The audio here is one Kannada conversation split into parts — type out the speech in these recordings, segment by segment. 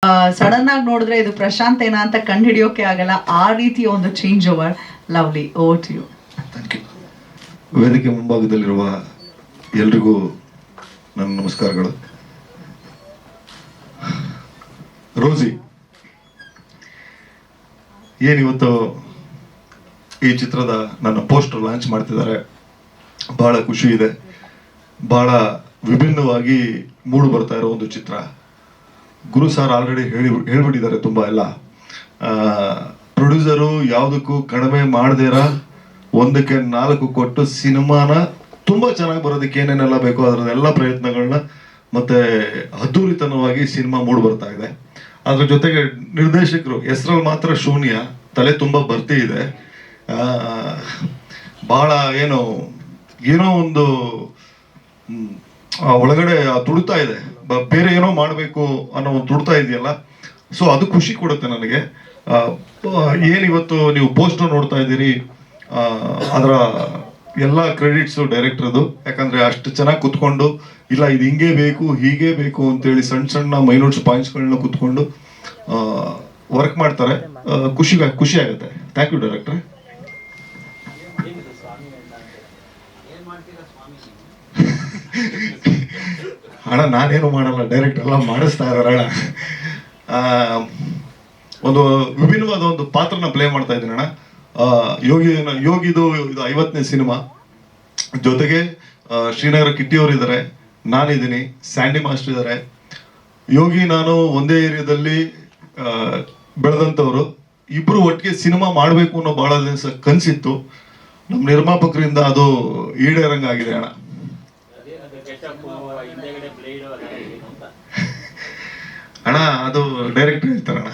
ಸಡನ್ ಆಗಿ ನೋಡಿದ್ರೆ ಇದು ಪ್ರಶಾಂತ್ ಏನಾ ಅಂತ ಕಂಡು ಹಿಡಿಯೋಕೆ ಆಗಲ್ಲ, ಆ ರೀತಿಯ ಒಂದು change over. Lovely, over to you. Thank you. ವೇದಿಕೆ ಮುಂಭಾಗದಲ್ಲಿರುವ ಎಲ್ರಿಗೂ ನನ್ನ ನಮಸ್ಕಾರಗಳು. ರೋಸಿ, ಏನಿವತ್ತು ಈ ಚಿತ್ರದ ನನ್ನ ಪೋಸ್ಟರ್ ಲಾಂಚ್ ಮಾಡ್ತಿದ್ದಾರೆ, ಬಹಳ ಖುಷಿ ಇದೆ. ಬಹಳ ವಿಭಿನ್ನವಾಗಿ ಮೂಡು ಬರ್ತಾ ಇರೋ ಒಂದು ಚಿತ್ರ. ಗುರು ಸರ್ ಆಲ್ರೆಡಿ ಹೇಳ್ಬಿಟ್ಟಿದ್ದಾರೆ ತುಂಬ ಎಲ್ಲ. ಪ್ರೊಡ್ಯೂಸರು ಯಾವುದಕ್ಕೂ ಕಡಿಮೆ ಮಾಡದೇರ 1ಕ್ಕೆ 4 ಕೊಟ್ಟು ಸಿನಿಮಾನ ತುಂಬ ಚೆನ್ನಾಗಿ ಬರೋದಕ್ಕೆ ಏನೇನೆಲ್ಲ ಬೇಕೋ ಅದರದೆಲ್ಲ ಪ್ರಯತ್ನಗಳನ್ನ ಮತ್ತೆ ಅದ್ದೂರಿತನವಾಗಿ ಸಿನಿಮಾ ಮೂಡ್ ಬರ್ತಾ ಇದೆ. ಅದ್ರ ಜೊತೆಗೆ ನಿರ್ದೇಶಕರು ಹೆಸರಲ್ಲಿ ಮಾತ್ರ ಶೂನ್ಯ, ತಲೆ ತುಂಬ ಬರ್ತಿ ಇದೆ. ಬಹಳ ಏನೋ ಒಂದು ಒಳಗಡೆ ತುಡುತ್ತಾ ಇದೆ, ಬೇರೆ ಏನೋ ಮಾಡಬೇಕು ಅನ್ನೋ ಒಂದು ತುಡ್ತಾ ಇದೆಯಲ್ಲ. ಸೊ ಅದು ಖುಷಿ ಕೊಡುತ್ತೆ ನನಗೆ. ಏನಿವತ್ತು ನೀವು ಪೋಸ್ಟರ್ ನೋಡ್ತಾ ಇದ್ದೀರಿ, ಅದರ ಎಲ್ಲ ಕ್ರೆಡಿಟ್ಸು ಡೈರೆಕ್ಟರ್ದು. ಯಾಕಂದ್ರೆ ಅಷ್ಟು ಚೆನ್ನಾಗಿ ಕುತ್ಕೊಂಡು, ಇಲ್ಲ ಇದು ಹಿಂಗೆ ಬೇಕು ಹೀಗೆ ಬೇಕು ಅಂತೇಳಿ ಸಣ್ಣ ಮೈನ್ಯೂಟ್ಸ್ ಪಾಯಿಂಟ್ಸ್ಗಳನ್ನ ಕುತ್ಕೊಂಡು ವರ್ಕ್ ಮಾಡ್ತಾರೆ. ಖುಷಿ ಆಗುತ್ತೆ. ಥ್ಯಾಂಕ್ ಯು ಡೈರೆಕ್ಟ್ರೆ. ಅಣ್ಣ ನಾನೇನು ಮಾಡಲ್ಲ, ಡೈರೆಕ್ಟ್ ಎಲ್ಲ ಮಾಡಿಸ್ತಾ ಇದಾರೆ ಅಣ್ಣ. ಒಂದು ವಿಭಿನ್ನವಾದ ಒಂದು ಪಾತ್ರನ ಪ್ಲೇ ಮಾಡ್ತಾ ಇದ್ದೀನಿ ಅಣ್ಣ. ಯೋಗಿದು ಇದು 50ನೇ ಸಿನಿಮಾ. ಜೊತೆಗೆ ಶ್ರೀನಗರ ಕಿಟ್ಟಿ ಅವರು ಇದ್ದಾರೆ, ನಾನಿದ್ದೀನಿ, ಸ್ಯಾಂಡಿ ಮಾಸ್ಟರ್ ಇದ್ದಾರೆ. ಯೋಗಿ ನಾನು ಒಂದೇ ಏರಿಯಾದಲ್ಲಿ ಬೆಳೆದಂಥವ್ರು. ಇಬ್ರು ಒಟ್ಟಿಗೆ ಸಿನಿಮಾ ಮಾಡಬೇಕು ಅನ್ನೋ ಬಹಳ ದಿವಸ ಕನಸಿತ್ತು. ನಮ್ಮ ನಿರ್ಮಾಪಕರಿಂದ ಅದು ಈಡೇರಂಗಾಗಿದೆ ಅಣ್ಣ. ಅಣ್ಣ ಅದು ಡೈರೆಕ್ಟ್ ಹೇಳ್ತಾರಣ್ಣ.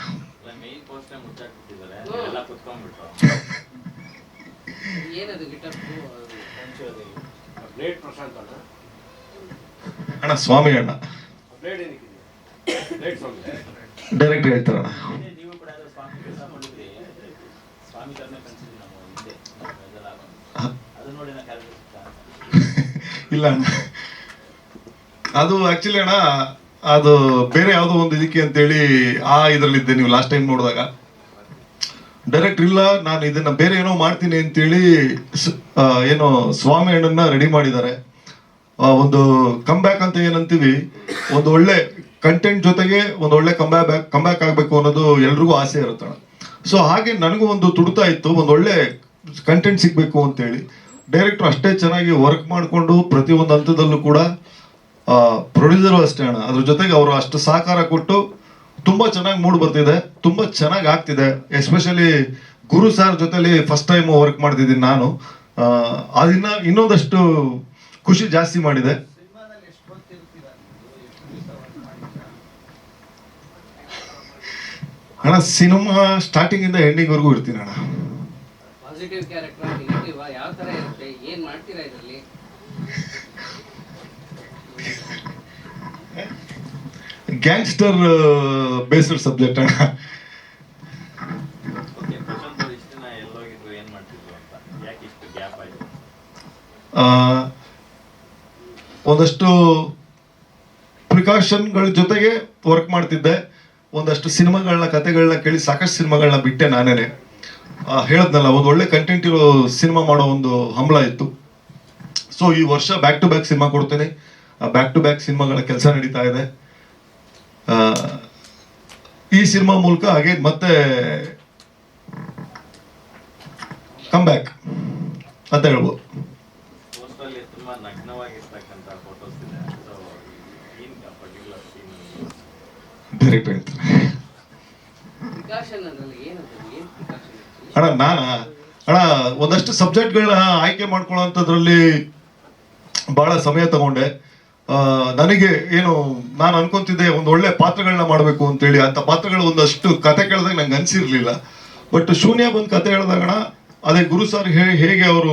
ಅಣ್ಣ ಸ್ವಾಮಿ ಅಣ್ಣ ಡೈರೆಕ್ಟ್ ಹೇಳ್ತಾರಣ್ಣ. ಇಲ್ಲ ಅಣ್ಣ, ಅದು ಆಕ್ಚುಲಿ ಅಣ್ಣ ಅದು ಬೇರೆ ಯಾವುದೋ ಒಂದು ಇದಕ್ಕೆ ಅಂತೇಳಿ ಇದರಲ್ಲಿದ್ದೆ. ನೀವು ಲಾಸ್ಟ್ ಟೈಮ್ ನೋಡಿದಾಗ ಡೈರೆಕ್ಟ್ ಇಲ್ಲ, ನಾನು ಇದನ್ನ ಬೇರೆ ಏನೋ ಮಾಡ್ತೀನಿ ಅಂತೇಳಿ ಸ್ವಾಮಿ ಅಣ್ಣನ್ನ ರೆಡಿ ಮಾಡಿದ್ದಾರೆ. ಒಂದು ಕಮ್ ಬ್ಯಾಕ್ ಅಂತ ಏನಂತೀವಿ, ಒಂದು ಒಳ್ಳೆ ಕಂಟೆಂಟ್ ಜೊತೆಗೆ ಒಂದು ಒಳ್ಳೆ ಕಮ್ ಬ್ಯಾಕ್ ಆಗ್ಬೇಕು ಅನ್ನೋದು ಎಲ್ರಿಗೂ ಆಸೆ ಇರುತ್ತಣ. ಸೊ ಹಾಗೆ ನನಗೂ ಒಂದು ತುಡ್ತಾ ಇತ್ತು, ಒಂದು ಒಳ್ಳೆ ಕಂಟೆಂಟ್ ಸಿಗ್ಬೇಕು ಅಂತೇಳಿ. ಡೈರೆಕ್ಟ್ರು ಅಷ್ಟೇ ಚೆನ್ನಾಗಿ ವರ್ಕ್ ಮಾಡಿಕೊಂಡು ಪ್ರತಿಯೊಂದು ಹಂತದಲ್ಲೂ ಕೂಡ, ಪ್ರೊಡ್ಯೂಸರು ಅಷ್ಟೇ ಅಣ್ಣ, ಅದ್ರ ಜೊತೆಗೆ ಅವರು ಅಷ್ಟು ಸಹಕಾರ ಕೊಟ್ಟು ತುಂಬಾ ಚೆನ್ನಾಗಿ ಮೂಡ್ ಬರ್ತಿದೆ, ತುಂಬಾ ಚೆನ್ನಾಗಿ ಆಗ್ತಿದೆ. ಎಸ್ಪೆಷಲಿ ಗುರು ಸರ್ ಜೊತೆಲಿ ಫಸ್ಟ್ ಟೈಮ್ ವರ್ಕ್ ಮಾಡ್ತಿದ್ದೀನಿ ನಾನು. ಅದನ್ನ ಇನ್ನೊಂದಷ್ಟು ಖುಷಿ ಜಾಸ್ತಿ ಮಾಡಿದೆ. ಅಣ್ಣ ಸಿನಿಮಾ ಸ್ಟಾರ್ಟಿಂಗ್ ಇಂದ ಎಂಡಿಂಗ್ ವರ್ಗೂ ಇರ್ತೀನಿ ಅಣ್ಣ. ಗ್ಯಾಂಗ್ಸ್ಟರ್ ಬೇಸ್ಡ್ ಸಬ್ಜೆಕ್ಟ್ ಅಣ್ಣ. ಒಂದಷ್ಟು ಪ್ರಿಕಾಷನ್ಗಳ ಜೊತೆಗೆ ವರ್ಕ್ ಮಾಡ್ತಿದ್ದೆ. ಒಂದಷ್ಟು ಸಿನಿಮಾಗಳನ್ನ ಕತೆಗಳನ್ನ ಕೇಳಿ ಸಾಕಷ್ಟು ಸಿನಿಮಾಗಳನ್ನ ಬಿಟ್ಟೆ ನಾನೇನೆ. ಹೇಳದ್ನಲ್ಲ, ಒಂದು ಒಳ್ಳೆ ಕಂಟೆಂಟ್ ಇರೋ ಸಿನಿಮಾ ಮಾಡೋ ಒಂದು ಹಂಬಲ ಇತ್ತು. ಸೊ ಈ ವರ್ಷ ಬ್ಯಾಕ್ ಟು ಬ್ಯಾಕ್ ಸಿನಿಮಾ ಕೊಡ್ತೇನೆ. ಬ್ಯಾಕ್ ಟು ಬ್ಯಾಕ್ ಸಿನಿಮಾಗಳ ಕೆಲಸ ನಡೀತಾ ಇದೆ. ಈ ಸಿನಿಮಾ ಮೂಲಕ ಹಾಗೆ ಮತ್ತೆ ಕಮ್ ಬ್ಯಾಕ್ ಅಂತ ಹೇಳ್ಬೋದು. ಡೈರೆಕ್ಟ್ ಹೇಳ್ತಾರೆ ಅಣ್ಣ. ಅಣ್ಣ ಒಂದಷ್ಟು ಸಬ್ಜೆಕ್ಟ್ಗಳನ್ನ ಆಯ್ಕೆ ಮಾಡ್ಕೊಳ್ಳೋಂಥದ್ರಲ್ಲಿ ಬಹಳ ಸಮಯ ತಗೊಂಡೆ. ನನಗೆ ನಾನು ಅನ್ಕೊಂತಿದ್ದೆ ಒಂದು ಒಳ್ಳೆ ಪಾತ್ರಗಳನ್ನ ಮಾಡಬೇಕು ಅಂತೇಳಿ. ಅಂತ ಪಾತ್ರಗಳು ಒಂದಷ್ಟು ಕತೆ ಕೇಳಿದಾಗ ನಂಗೆ ಅನ್ಸಿರ್ಲಿಲ್ಲ. ಬಟ್ ಶೂನ್ಯ ಬಂದು ಕತೆ ಹೇಳಿದಾಗಣ, ಅದೇ ಗುರು ಸರ್ ಹೇಗೆ ಅವರು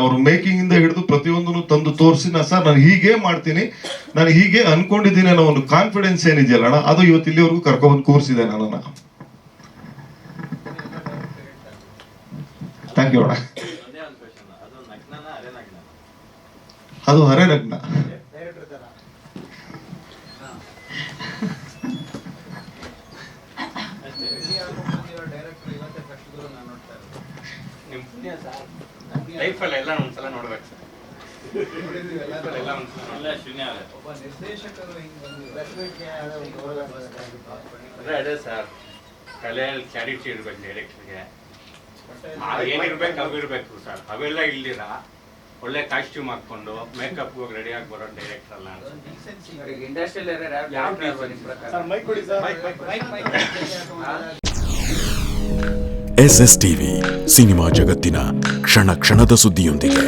ಅವ್ರು ಮೇಕಿಂಗ್ ಇಂದ ಹಿಡಿದು ಪ್ರತಿಯೊಂದನ್ನು ತಂದು ತೋರಿಸಿ, ಸರ್ ನಾನು ಹೀಗೆ ಮಾಡ್ತೀನಿ, ನಾನು ಹೀಗೆ ಅನ್ಕೊಂಡಿದ್ದೀನಿ ಅನ್ನೋ ಒಂದು ಕಾನ್ಫಿಡೆನ್ಸ್ ಏನಿದೆಯಲ್ಲ ಅಣ್ಣ, ಅದು ಇವತ್ತು ಇಲ್ಲಿವರೆಗೂ ಕರ್ಕೊಂಡ್ಬಂದು ಕೂರಿಸಿದೆ ನನ್ನನ್ನ. ಥ್ಯಾಂಕ್ ಯು ಅಣ್ಣ. ಅದು ಹರೇ ನಗ್ನ. ಲೈಫಲ್ಲಿ ಎಲ್ಲ ಒಂದ್ಸಲ ನೋಡ್ಬೇಕು ಸರ್. ಎಲ್ಲ ಒಂದ್ಸಲ ಎಲ್ಲ ಶೂನ್ಯ ಆಗುತ್ತೆ. ಒಬ್ಬ ನಿರ್ದೇಶಕರು ಅದೇ ಸರ್, ತಲೆಯಲ್ಲಿ ಕ್ಲಾರಿಟಿ ಇರ್ಬೇಕು ಡೈರೆಕ್ಟರ್ಗೆ. ಏನಿರ್ಬೇಕು ಅವಿರ್ಬೇಕು ಸರ್. ಅವೆಲ್ಲ ಇಲ್ದಿರ ಒಳ್ಳೆ ಕಾಸ್ಟ್ಯೂಮ್ ಹಾಕೊಂಡು ಮೇಕಪ್ ಹೋಗಿ ರೆಡಿ ಆಗಿ ಬರೋ ಡೈರೆಕ್ಟರ್ ಅಲ್ಲ. ಇಂಡಸ್ಟ್ರಿಯಲ್ ಯಾವ SS ಟಿವಿ ಸಿನಿಮಾ ಜಗತ್ತಿನ ಕ್ಷಣ ಕ್ಷಣದ ಸುದ್ದಿಯೊಂದಿಗೆ.